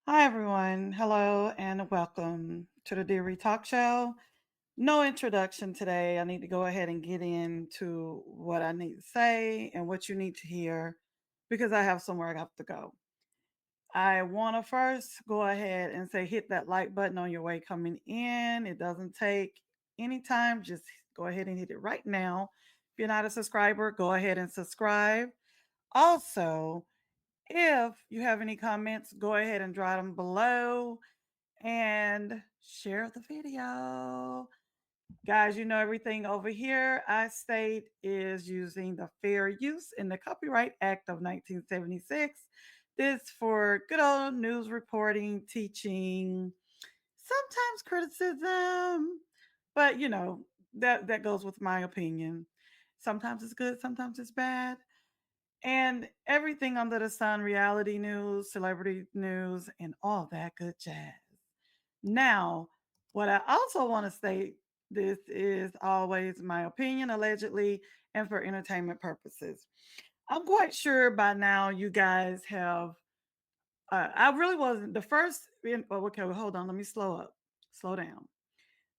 Hi, everyone. Hello and welcome to the Dear Talk Show. No introduction today. I need to go ahead and get into what I need to say and what you need to hear because I have somewhere I have to go. I want to first go ahead and say hit that like button on your way coming in. It doesn't take any time. Just go ahead and hit it right now. If you're not a subscriber, go ahead and subscribe. Also, if you have any comments, go ahead and drop them below and share the video. Guys, you know everything over here I state is using the Fair Use in the Copyright Act of 1976. This for good old news reporting, teaching, sometimes criticism, but that goes with my opinion. Sometimes it's good, sometimes it's bad. And everything under the sun, reality news, celebrity news, and all that good jazz. Now, what I also want to state this is always my opinion, allegedly, and for entertainment purposes. I'm quite sure by now you guys have. I really wasn't the first. Oh, okay, well, hold on. Let me slow up, slow down.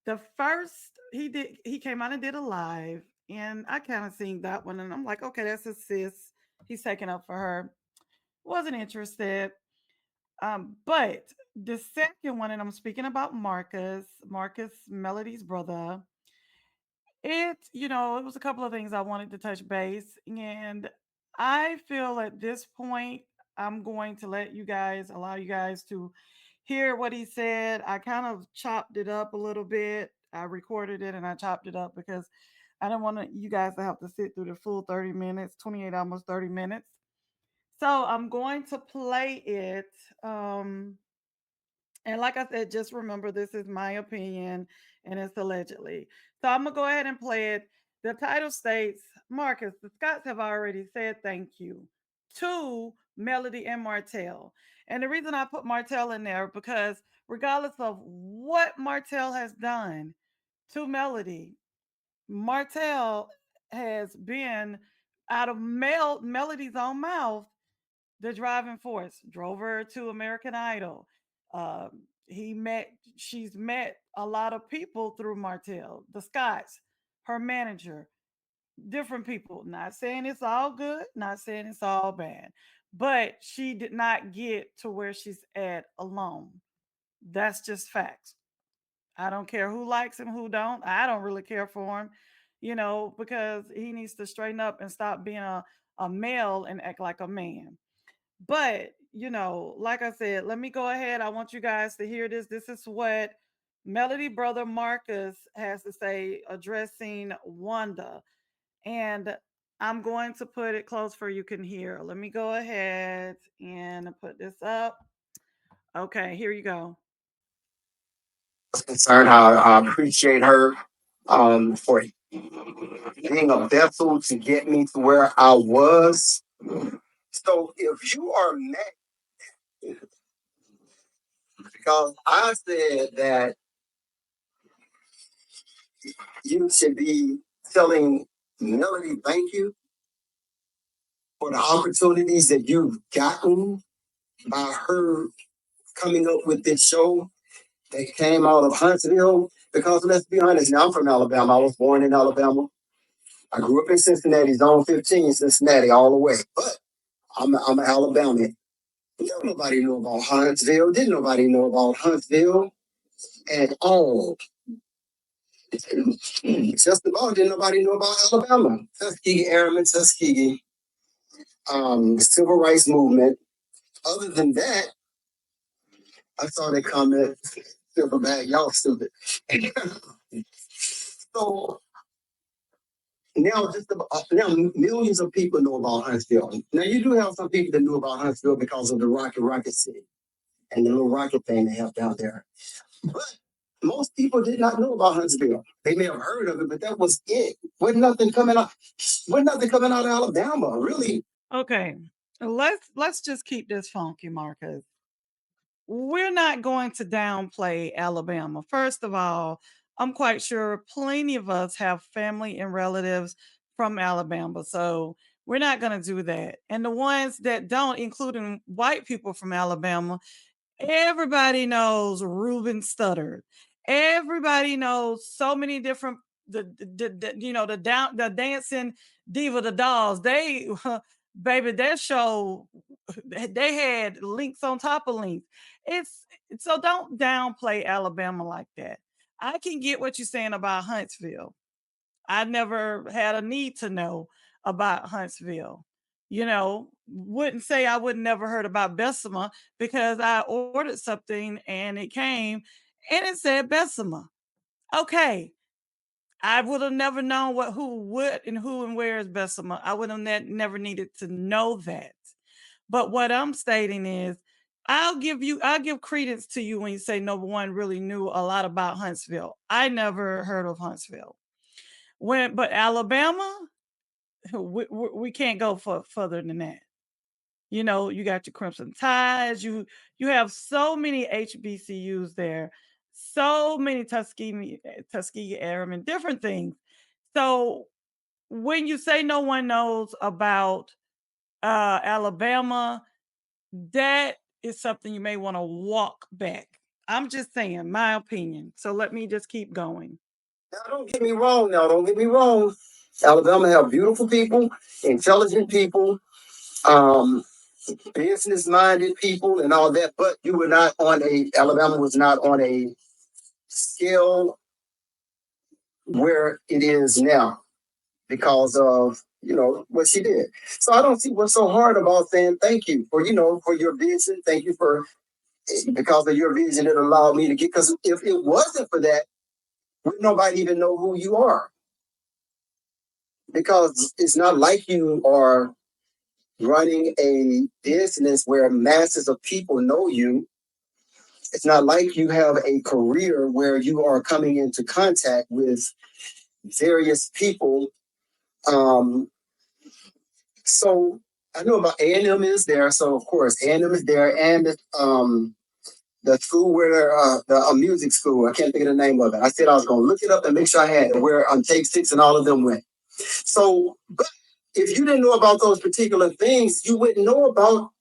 The first he came out and did a live, and I kind of seen that one, and I'm like, okay, that's a sis. He's taking up for her. Wasn't interested. But the second one, and I'm speaking about Marcus Melody's brother. It was a couple of things I wanted to touch base, and I feel at this point I'm going to allow you guys to hear what he said. I kind of chopped it up a little bit. I recorded it and I chopped it up because I don't want you guys to have to sit through the full 30 minutes, 28, almost 30 minutes. So I'm going to play it. Um, and like I said, just remember this is my opinion and it's allegedly. So I'm going to go ahead and play it. The title states Marcus, the Scots have already said thank you to Melody and Martell. And the reason I put Martell in there because regardless of what Martell has done to Melody, Martell has been out of Melody's own mouth the driving force. Drove her to American Idol. She's met a lot of people through Martell, the Scots, her manager, different people. Not saying it's all good, not saying it's all bad, but she did not get to where she's at alone. That's just facts. I don't care who likes him, who don't. I don't really care for him, because he needs to straighten up and stop being a male and act like a man. But, like I said, let me go ahead. I want you guys to hear this. This is what Melody brother Marcus has to say addressing Wanda. And I'm going to put it close for you can hear. Let me go ahead and put this up. Okay, here you go. Concerned. I appreciate her for being a vessel to get me to where I was. So if you are mad, because I said that you should be telling Melody thank you for the opportunities that you've gotten by her coming up with this show that came out of Huntsville. Because let's be honest, now I'm from Alabama. I was born in Alabama. I grew up in Cincinnati, Zone 15, Cincinnati, all the way. But I'm an Alabamian. Nobody knew about Huntsville. Didn't nobody know about Huntsville at all. Just about didn't nobody know about Alabama. Tuskegee Airmen, Tuskegee, Civil Rights Movement. Other than that, I saw that comment, silver bag, y'all stupid. So now millions of people know about Huntsville. Now you do have some people that knew about Huntsville because of the Rocket City and the little rocket thing they have down there. But most people did not know about Huntsville. They may have heard of it, but that was it. Wasn't nothing coming out. Wasn't nothing coming out of Alabama, really. Okay. Let's just keep this funky, Marcus. We're not going to downplay Alabama. First of all, I'm quite sure plenty of us have family and relatives from Alabama. So we're not going to do that. And the ones that don't, including white people from Alabama, Everybody knows Ruben Studdard. Everybody knows so many different the dancing diva, the dolls. They baby, their show they had links on top of links. It's so don't downplay Alabama like that. I can get what you're saying about Huntsville. I never had a need to know about Huntsville. Wouldn't say I would never heard about Bessemer because I ordered something and it came and it said Bessemer. Okay. I would have never known who and where is Bessemer. I would have never needed to know that. But what I'm stating is I'll give credence to you when you say no one really knew a lot about Huntsville. I never heard of Huntsville. But Alabama, we can't go further than that. You got your Crimson Tides. You have so many HBCUs there, so many Tuskegee Airmen, different things. So when you say no one knows about Alabama, that is something you may want to walk back. I'm just saying, my opinion. So let me just keep going. Now, don't get me wrong. Now, don't get me wrong. Alabama have beautiful people, intelligent people, um, business-minded people, and all that. But you were not on a. Alabama was not on a scale where it is now because of what she did. So I don't see what's so hard about saying thank you for for your vision. Thank you for because of your vision it allowed me to get. Because if it wasn't for that, would nobody even know who you are? Because it's not like you are running a business where masses of people know you. It's not like you have a career where you are coming into contact with various people. Um, so I know about A&M is there, so of course A&M is there, and the school where the music school. I can't think of the name of it. I said I was going to look it up and make sure I had it. Where Take Six and all of them went. So, but if you didn't know about those particular things, you wouldn't know about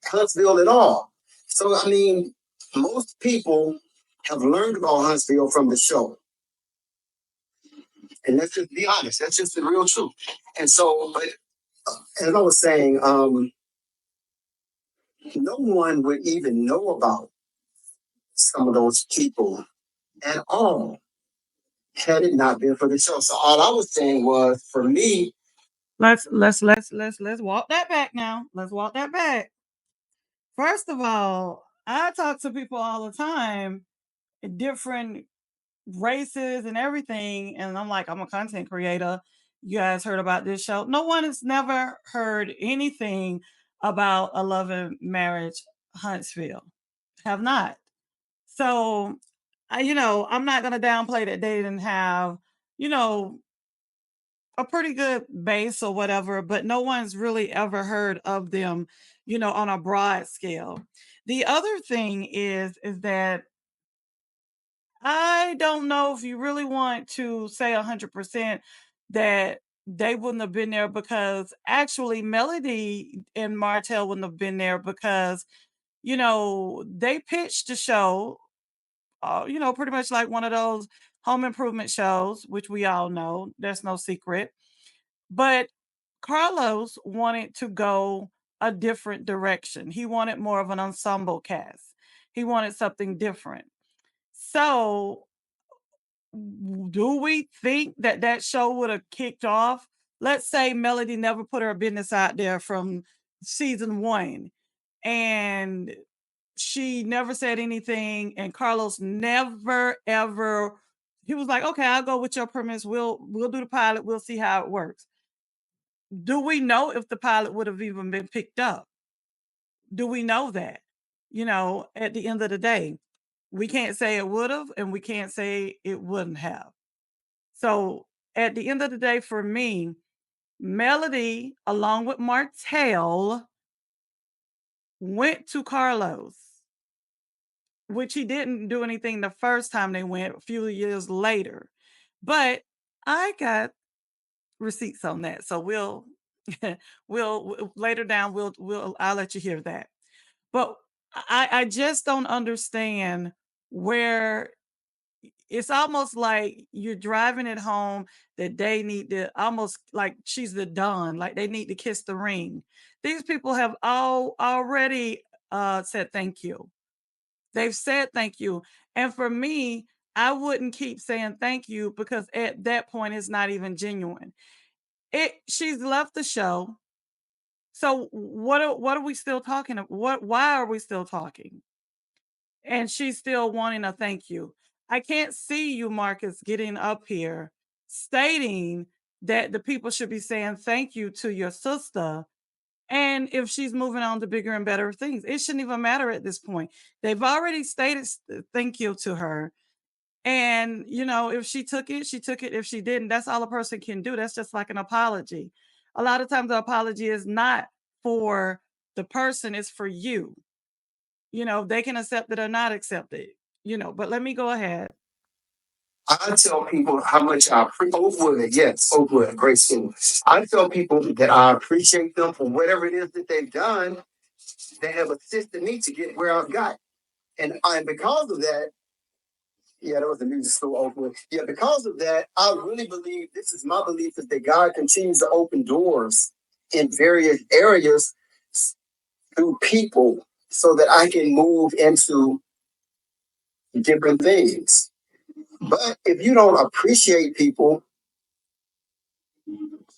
Huntsville at all. So, I mean, most people have learned about Huntsville from the show. And let's just be honest, that's just the real truth. And so, but as I was saying, no one would even know about some of those people at all had it not been for the show. So all I was saying was, for me, Let's walk that back now. Let's walk that back. First of all, I talk to people all the time, different races and everything, and I'm like, I'm a content creator. You guys heard about this show? No one has never heard anything about a love and marriage Huntsville. Have not. So, I'm not gonna downplay that they didn't have, you know, a pretty good base or whatever, but no one's really ever heard of them, on a broad scale. The other thing is that I don't know if you really want to say 100% that they wouldn't have been there, because actually Melody and Martell wouldn't have been there because, they pitched the show, pretty much like one of those home improvement shows, which we all know, that's no secret. But Carlos wanted to go a different direction. He wanted more of an ensemble cast. He wanted something different. So, do we think that that show would have kicked off? Let's say Melody never put her business out there from season 1, and she never said anything, and Carlos never ever he was like, "Okay, I'll go with your premise. We'll do the pilot. We'll see how it works." Do we know if the pilot would have even been picked up? Do we know that? At the end of the day, we can't say it would have, and we can't say it wouldn't have. So at the end of the day, for me, Melody, along with Martell, went to Carlos, which he didn't do anything the first time they went, a few years later. But I got receipts on that. So we'll later down I'll let you hear that. But I just don't understand where it's almost like you're driving it home that they need to almost like she's the Don, like they need to kiss the ring. These people have all already said thank you. They've said thank you. And for me, I wouldn't keep saying thank you because at that point it's not even genuine. It she's left the show. So what are we still talking about? What why are we still talking? And she's still wanting a thank you. I can't see you, Marcus, getting up here stating that the people should be saying thank you to your sister. And if she's moving on to bigger and better things, it shouldn't even matter at this point. They've already stated thank you to her. And, if she took it, she took it. If she didn't, that's all a person can do. That's just like an apology. A lot of times, the apology is not for the person, it's for you. They can accept it or not accept it, but let me go ahead. I tell people how much I appreciate Oakwood, yes, Oakwood, great school. I tell people that I appreciate them for whatever it is that they've done. They have assisted me to get where I've got. And because of that, yeah, that was the music store Oakwood. Yeah, because of that, I really believe this is my belief is that God continues to open doors in various areas through people so that I can move into different things. But if you don't appreciate people,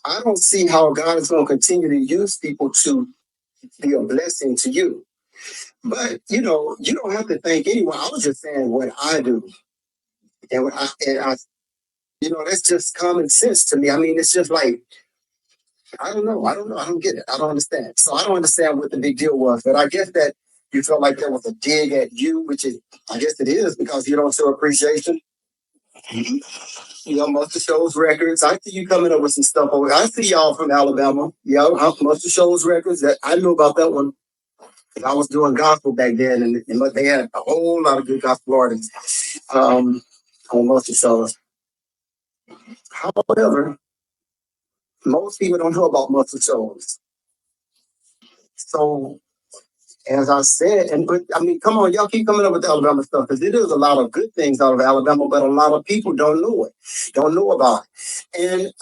I don't see how God is going to continue to use people to be a blessing to you. But you don't have to thank anyone. I was just saying what I do, and I that's just common sense to me. I mean, it's just like I don't get it. I don't understand. So I don't understand what the big deal was. But I guess that you felt like there was a dig at you, which is, I guess it is because you don't show appreciation. Most of shows records. I see you coming up with some stuff. I see y'all from Alabama. Most of shows records. That I knew about that one. I was doing gospel back then, and they had a whole lot of good gospel artists on most of the shows. However, most people don't know about most of the shows. So, as I said, but I mean, come on, y'all keep coming up with the Alabama stuff because it is a lot of good things out of Alabama, but a lot of people don't know it, don't know about it. And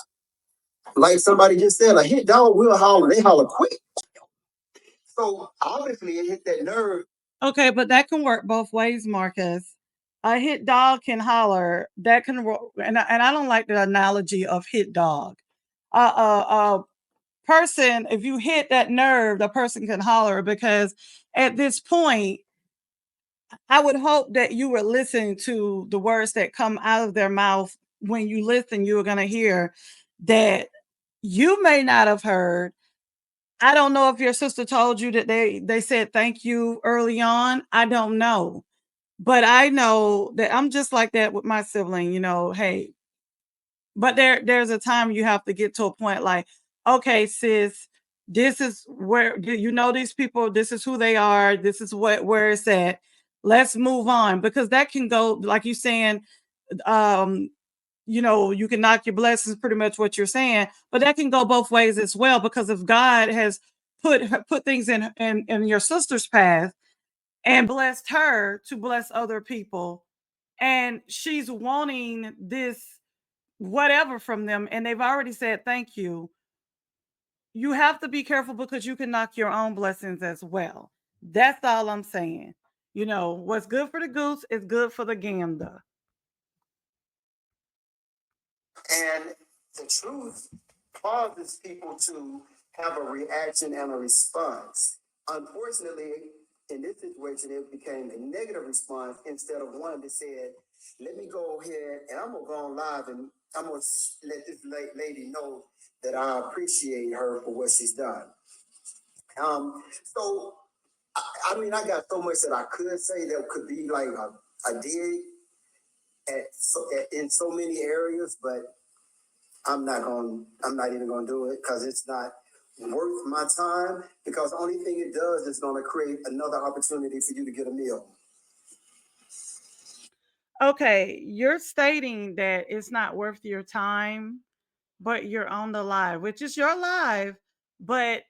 like somebody just said, a hit dog will holler, they holler quick. So obviously, it hit that nerve. Okay, but that can work both ways, Marcus. A hit dog can holler. That can, and I don't like the analogy of hit dog. A person, if you hit that nerve, the person can holler because at this point, I would hope that you were listening to the words that come out of their mouth. When you listen, you are going to hear that you may not have heard. I don't know if your sister told you that they said thank you early on. I don't know. But I know that I'm just like that with my sibling, hey, but there's a time you have to get to a point like, okay, sis, this is where these people, this is who they are, this is where it's at. Let's move on because that can go like you saying, um, you can knock your blessings, pretty much what you're saying, but that can go both ways as well because if God has put things in your sister's path and blessed her to bless other people, and she's wanting this whatever from them and they've already said thank you, you have to be careful because you can knock your own blessings as well. That's all I'm saying. What's good for the goose is good for the gander. And the truth causes people to have a reaction and a response. Unfortunately, in this situation, it became a negative response instead of one that said, let me go ahead and I'm going to go on live and I'm going to let this lady know that I appreciate her for what she's done. So, I mean, I got so much that I could say that could be like a dig in so many areas, but I'm not even gonna do it because it's not worth my time because the only thing it does is gonna create another opportunity for you to get a meal. Okay, you're stating that it's not worth your time, but you're on the live, which is your live, but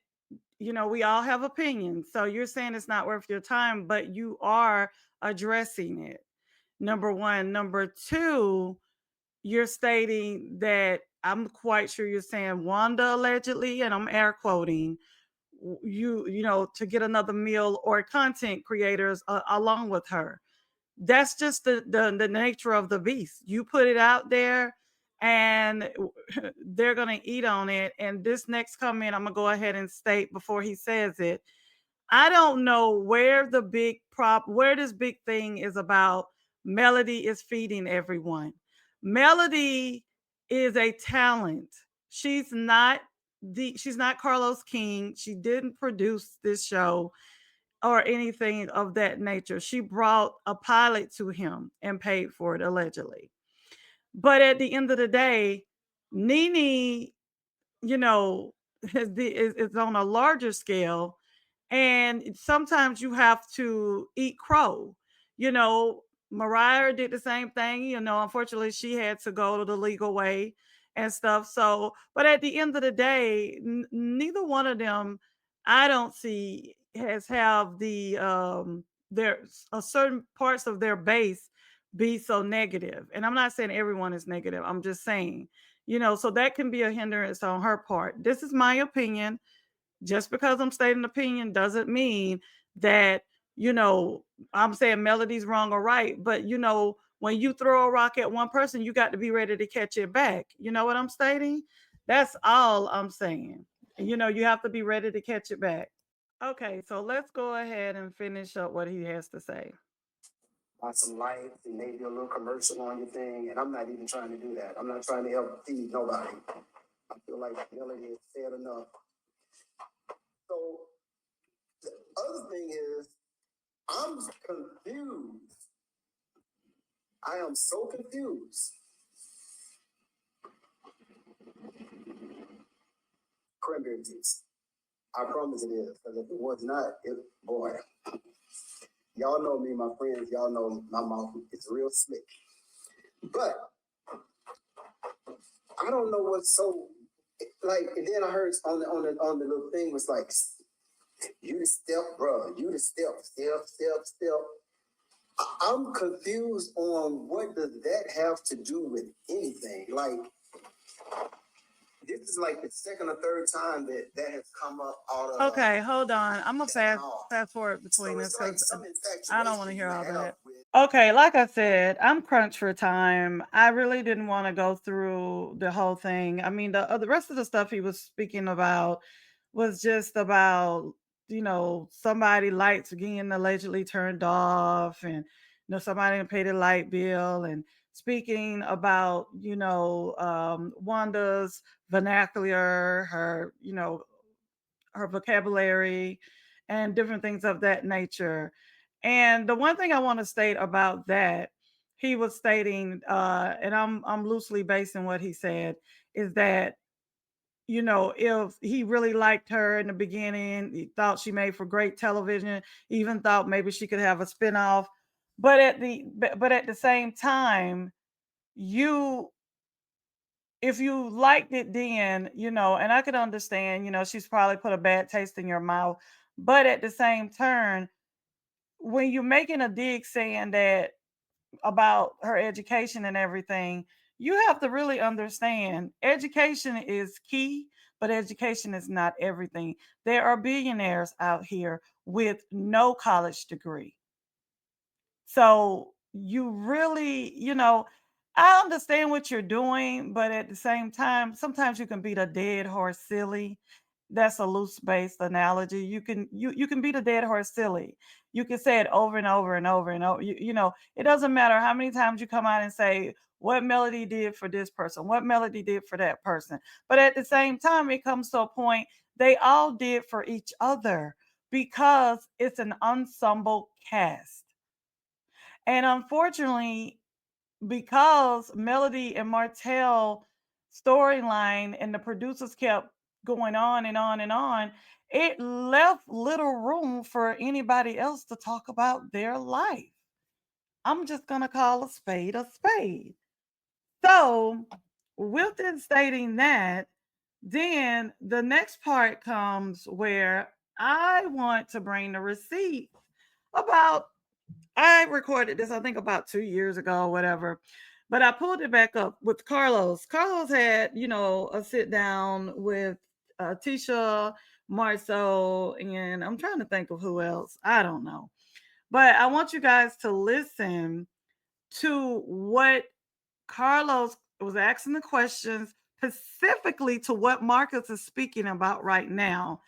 we all have opinions. So you're saying it's not worth your time, but you are addressing it. Number one. Number two, you're stating that I'm quite sure you're saying Wanda allegedly, and I'm air quoting to get another meal or content creators along with her. That's just the nature of the beast. You put it out there, and they're gonna eat on it. And this next comment, I'm gonna go ahead and state before he says it. I don't know where this big thing is about. Melody is feeding everyone. Melody is a talent. She's not she's not Carlos King. She didn't produce this show or anything of that nature. She brought a pilot to him and paid for it allegedly. But at the end of the day, Nene, you know, is on a larger scale, and sometimes you have to eat crow. You know, Mariah did the same thing. Unfortunately, she had to go the legal way and stuff. So, but at the end of the day, neither one of them, I don't see, has have the their certain parts of their base be so negative. And I'm not saying everyone is negative. I'm just saying, so that can be a hindrance on her part. This is my opinion. Just because I'm stating an opinion doesn't mean that, you know, I'm saying Melody's wrong or right. But, when you throw a rock at one person, you got to be ready to catch it back. You know what I'm stating? That's all I'm saying. You have to be ready to catch it back. Okay, so let's go ahead and finish up what he has to say. On some lights and maybe a little commercial on your thing. And I'm not even trying to do that. I'm not trying to help feed nobody. I feel like Melody has said enough. So the other thing is, I'm confused. I am so confused. Cranberry juice. I promise it is. Because if it was not, boy, y'all know me, my friends. Y'all know my mouth is real slick. But I don't know what's so like. And then I heard on the little thing was like, you the step, brother. You the step. I'm confused on what does that have to do with anything. Like this is like the second or third time that has come up out of Okay, hold on. I'm gonna that fast forward So between this it's like because some I don't want to infatuation hear you all have that. with. Okay, like I said, I'm crunched for time. I really didn't want to go through the whole thing. I mean, the rest of the stuff he was speaking about was just about, somebody lights getting allegedly turned off, and somebody didn't pay the light bill, and speaking about Wanda's vernacular, her vocabulary, and different things of that nature. And the one thing I want to state about that, he was stating, and I'm loosely basing what he said, is that if he really liked her in the beginning, he thought she made for great television, even thought maybe she could have a spinoff. But at the same time, you if you liked it then, and I could understand, she's probably put a bad taste in your mouth. But at the same turn, when you're making a dig saying that about her education and everything, you have to really understand education is key, but education is not everything. There are billionaires out here with no college degree. So you really, I understand what you're doing, but at the same time, sometimes you can beat a dead horse silly. That's a loose based analogy. You can beat a dead horse silly. You can say it over and over and over and over. It doesn't matter how many times you come out and say what Melody did for this person, what Melody did for that person. But at the same time, it comes to a point they all did for each other because it's an ensemble cast. And unfortunately, because Melody and Martell storyline and the producers kept going on and on and on, it left little room for anybody else to talk about their life. I'm just going to call a spade a spade. So, with it stating that, then the next part comes where I want to bring the receipts about I recorded this, I think about 2 years ago, whatever. But I pulled it back up with Carlos. Carlos had, a sit down with Tisha, Marceau, and I'm trying to think of who else. I don't know. But I want you guys to listen to what Carlos was asking the questions specifically to what Marcus is speaking about right now.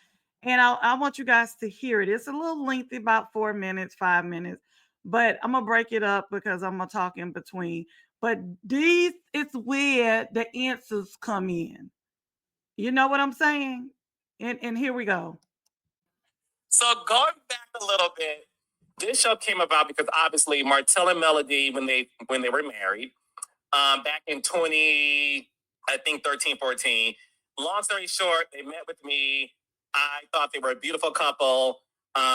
And I want you guys to hear it. It's a little lengthy, about 4 minutes, 5 minutes, but I'm gonna break it up because I'm gonna talk in between. But it's where the answers come in. You know what I'm saying? And here we go. So going back a little bit, this show came about because obviously Martell and Melody, when they were married, back in 20, I think 13, 14. Long story short, they met with me. I thought they were a beautiful couple.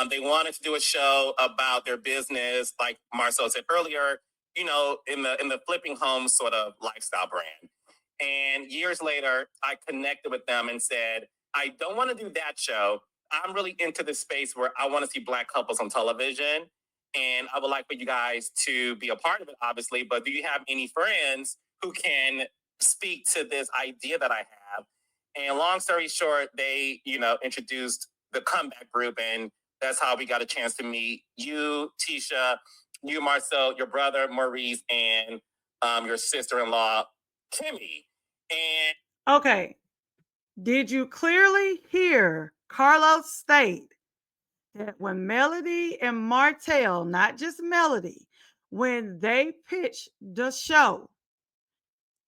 They wanted to do a show about their business, like Marcel said earlier, in the flipping home sort of lifestyle brand. And years later, I connected with them and said, I don't want to do that show. I'm really into this space where I want to see Black couples on television. And I would like for you guys to be a part of it, obviously. But do you have any friends who can speak to this idea that I have? And long story short, they, introduced the comeback group, and that's how we got a chance to meet you, Tisha, you, Marcel, your brother, Maurice, and your sister-in-law, Kimmy. And okay, did you clearly hear Carlos state that when Melody and Martell, not just Melody, when they pitched the show,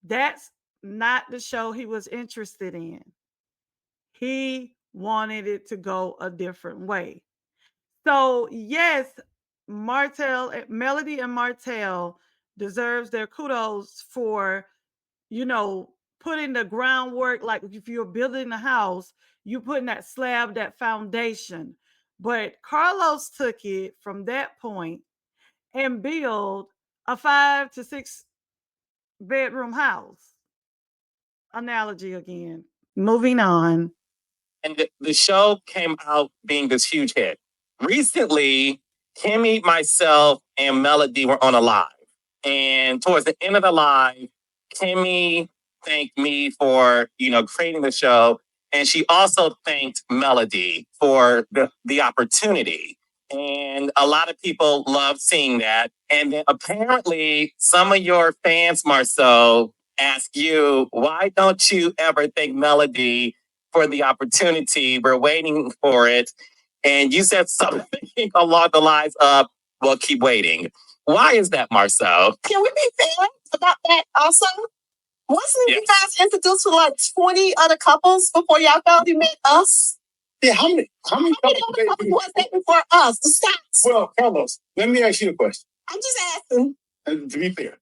that's not the show he was interested in. He wanted it to go a different way. So, yes, Melody and Martell deserves their kudos for, you know, putting the groundwork. Like if you're building a house, you putting that slab, that foundation. But Carlos took it from that point and build a 5 to 6 bedroom house. Analogy again. Moving on. And the show came out being this huge hit. Recently, Kimmy, myself, and Melody were on a live. And towards the end of the live, Kimmy thanked me for, creating the show. And she also thanked Melody for the opportunity. And a lot of people love seeing that. And then apparently some of your fans, Marceau, ask you, why don't you ever thank Melody for the opportunity? We're waiting for it. And you said something along the lines of, well, keep waiting. Why is that, Marcel? Can we be fair about that also? Wasn't you guys introduced to like 20 other couples before y'all finally met us? Yeah, how many couples was that before us? The stats. Well, Carlos, let me ask you a question. I'm just asking. And to be fair,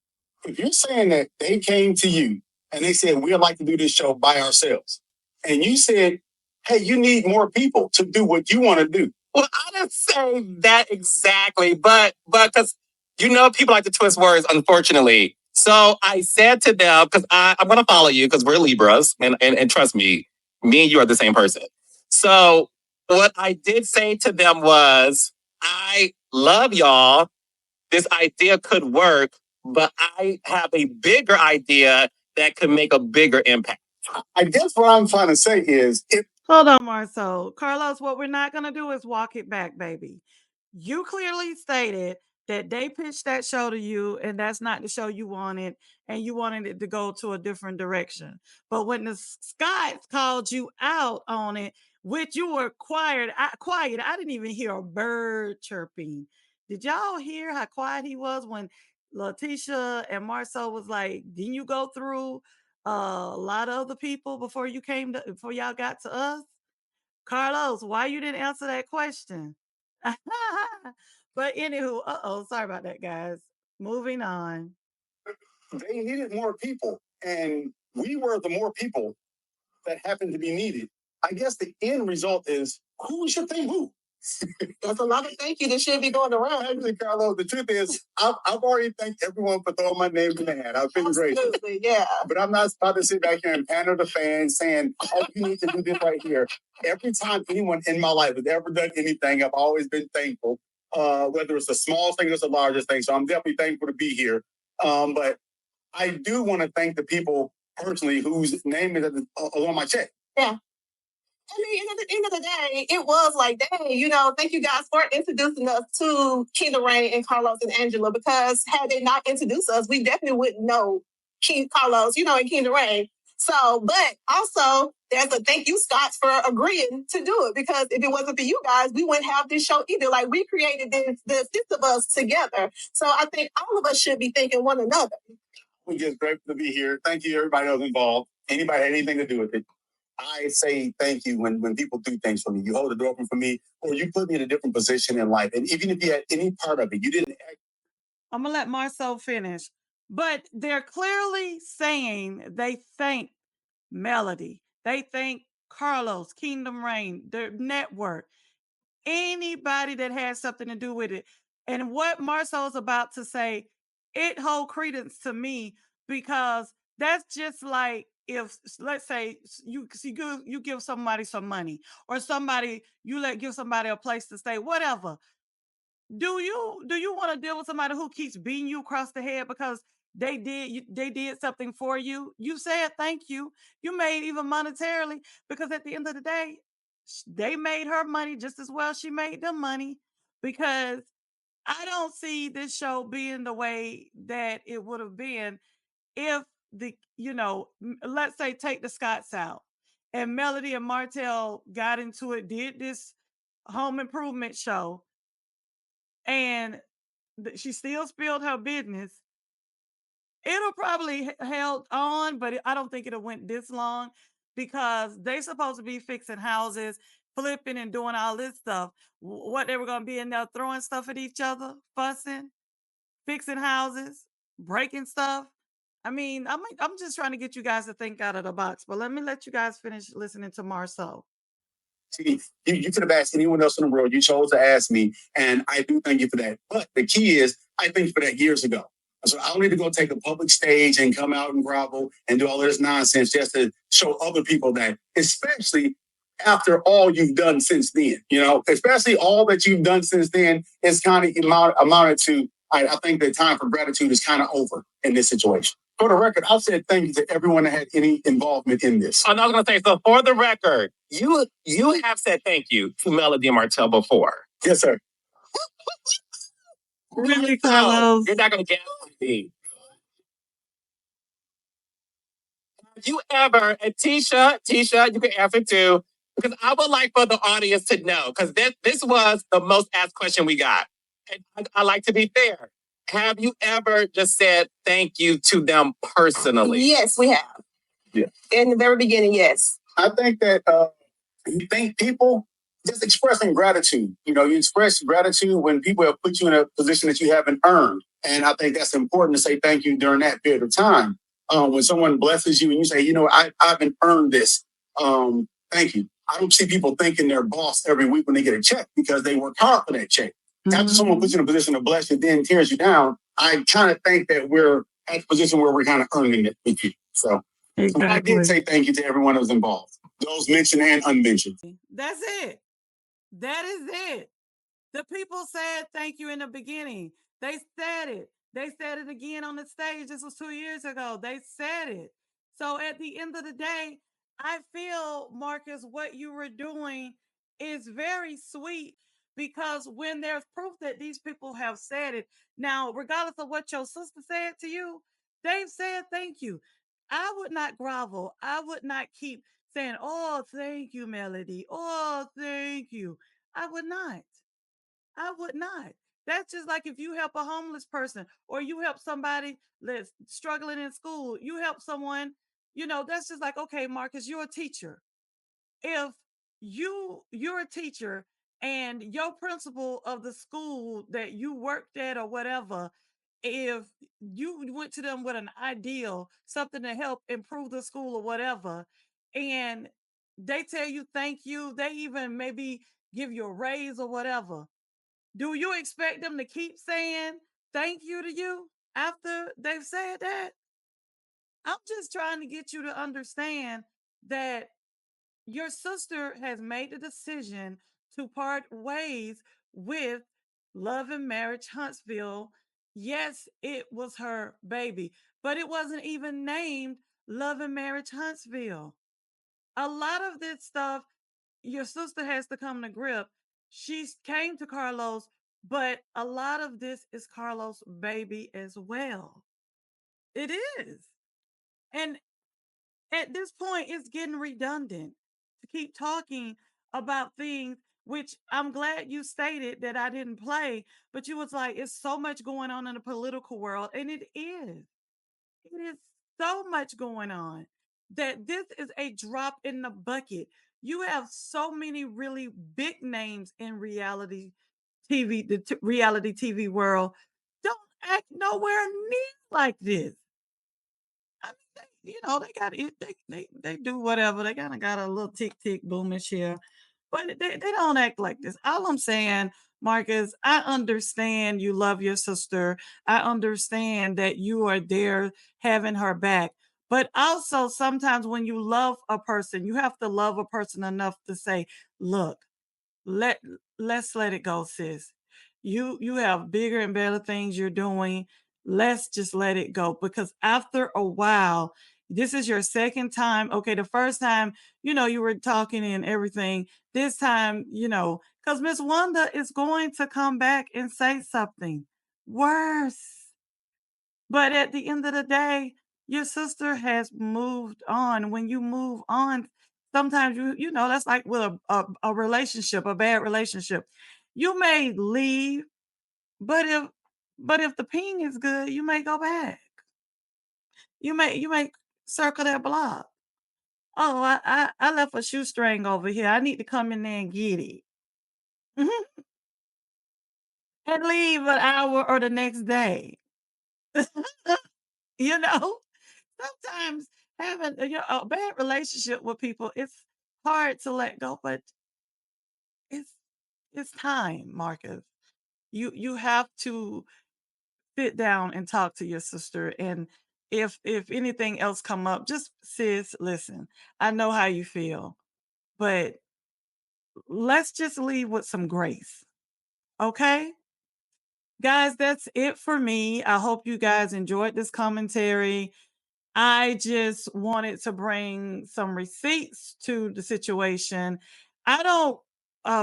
if you're saying that they came to you and they said, we'd like to do this show by ourselves, and you said, hey, you need more people to do what you want to do. Well, I didn't say that exactly, but because people like to twist words, unfortunately. So I said to them, because I'm going to follow you because we're Libras, and trust me, me and you are the same person. So what I did say to them was, I love y'all. This idea could work, but I have a bigger idea that could make a bigger impact. I guess what I'm trying to say is, hold on, Marcel. Carlos, what we're not going to do is walk it back, baby. You clearly stated that they pitched that show to you, and that's not the show you wanted, and you wanted it to go to a different direction. But when the Scots called you out on it, which you were quiet, I didn't even hear a bird chirping. Did y'all hear how quiet he was when Letitia and Marcel was like, didn't you go through a lot of other people before y'all got to us? Carlos, why you didn't answer that question? But anywho, sorry about that, guys. Moving on. They needed more people, and we were the more people that happened to be needed. I guess the end result is who should think who? That's a lot of thank you that should be going around. Actually, Carlos, the truth is, I've already thanked everyone for throwing my name in the hat. I've been great. Absolutely, yeah. But I'm not about to sit back here and pander to fans saying, oh, you need to do this right here. Every time anyone in my life has ever done anything, I've always been thankful, whether it's the smallest thing or the largest thing. So I'm definitely thankful to be here. But I do want to thank the people personally whose name is on my check. Yeah. I mean, at the end of the day, it was like, dang, thank you guys for introducing us to Kingdom Rain and Carlos and Angela, because had they not introduced us, we definitely wouldn't know Carlos, and Kingdom Rain. So, but also, there's a thank you, Scott, for agreeing to do it, because if it wasn't for you guys, we wouldn't have this show either. Like, we created this, the six of us together. So I think all of us should be thanking one another. We're just grateful to be here. Thank you, everybody that was involved. Anybody had anything to do with it. I say thank you when people do things for me. You hold the door open for me, or you put me in a different position in life. And even if you had any part of it, you didn't. I'm gonna let Marcel finish, but they're clearly saying they thank Melody, they thank Carlos, Kingdom Rain, the network, anybody that has something to do with it. And what Marcel's about to say, it hold credence to me, because that's just like if, let's say, you give somebody some money, or somebody you let give somebody a place to stay, whatever. Do you want to deal with somebody who keeps beating you across the head because they did something for you? You said thank you. You made even monetarily, because at the end of the day, they made her money just as well she made them money, because I don't see this show being the way that it would have been if let's say take the Scots out, and Melody and Martell got into it, did this home improvement show, and she still spilled her business. It'll probably held on, but I don't think it'll went this long, because they supposed to be fixing houses, flipping and doing all this stuff. What, they were gonna be in there throwing stuff at each other, fussing, fixing houses, breaking stuff. I mean, I'm just trying to get you guys to think out of the box. But let me let you guys finish listening to Marceau. See, you could have asked anyone else in the world. You chose to ask me, and I do thank you for that. But the key is, I thank you for that years ago. So I don't need to go take a public stage and come out and grovel and do all this nonsense just to show other people that, especially after all you've done since then. Especially all that you've done since then is kind of amounted to. I think the time for gratitude is kind of over in this situation. For the record, I've said thank you to everyone that had any involvement in this. I'm not going to say, so for the record, you have said thank you to Melody and Martell before. Yes, sir. Really, So, Carlos? you're not going to get me. Have you ever, and Tisha, you can answer too, because I would like for the audience to know, because this was the most asked question we got. And I like to be fair. Have you ever just said thank you to them personally? Yes, we have. Yeah. In the very beginning, yes. I think that you thank people just expressing gratitude. You express gratitude when people have put you in a position that you haven't earned. And I think that's important to say thank you during that period of time. When someone blesses you and you say, I haven't earned this. Thank you. I don't see people thanking their boss every week when they get a check, because they work hard for that check. Mm-hmm. After someone puts you in a position to bless you, then tears you down, I kind of think that we're at a position where we're kind of earning it with you. So exactly. I did say thank you to everyone that was involved, those mentioned and unmentioned. That's it. That is it. The people said thank you in the beginning. They said it. They said it again on the stage. This was 2 years ago. They said it. So at the end of the day, I feel, Marcus, what you were doing is very sweet, because when there's proof that these people have said it, now, regardless of what your sister said to you, they've said thank you. I would not grovel. I would not keep saying, oh, thank you, Melody. Oh, thank you. I would not. I would not. That's just like if you help a homeless person, or you help somebody that's struggling in school, you help someone, that's just like, okay, Marcus, you're a teacher. If you're a teacher, and your principal of the school that you worked at or whatever, if you went to them with an ideal, something to help improve the school or whatever, and they tell you thank you, they even maybe give you a raise or whatever, do you expect them to keep saying thank you to you after they've said that? I'm just trying to get you to understand that your sister has made the decision to part ways with Love and Marriage Huntsville. Yes, it was her baby, but it wasn't even named Love and Marriage Huntsville. A lot of this stuff, your sister has to come to grip. She came to Carlos, but a lot of this is Carlos' baby as well. It is. And at this point, it's getting redundant to keep talking about things which I'm glad you stated that I didn't play, but you was like, it's so much going on in the political world. And it is. It is so much going on that this is a drop in the bucket. You have so many really big names in TV, reality TV world. Don't act nowhere near like this. I mean, they got it. They do whatever. They kind of got a little tick tick boomish here, but they don't act like this. All I'm saying, Marcus, I understand you love your sister. I understand that you are there having her back. But also, sometimes when you love a person, you have to love a person enough to say, look, let let's let it go, sis. You have bigger and better things you're doing. Let's just let it go because after a while, this is your second time. Okay, the first time, you were talking and everything. This time, because Miss Wanda is going to come back and say something worse. But at the end of the day, your sister has moved on. When you move on, sometimes that's like with a relationship, a bad relationship. You may leave, but if the ping is good, you may go back. You may circle that block. Oh, I left a shoestring over here. I need to come in there and get it. Mhm. And leave an hour or the next day. you know? Sometimes having a bad relationship with people, it's hard to let go, but it's it's time, Marcus. You have to sit down and talk to your sister. And if anything else come up, just sis, listen, I know how you feel, but let's just leave with some grace. Okay? Guys, that's it for me. I hope you guys enjoyed this commentary. I just wanted to bring some receipts to the situation. I don't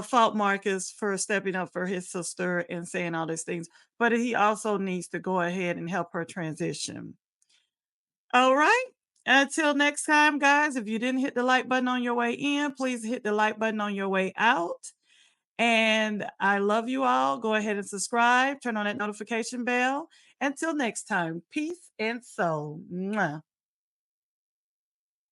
fault Marcus for stepping up for his sister and saying all these things, but he also needs to go ahead and help her transition. All right. Until next time, guys, if you didn't hit the like button on your way in, please hit the like button on your way out. And I love you all. Go ahead and subscribe, turn on that notification bell. Until next time, peace and soul. Mwah.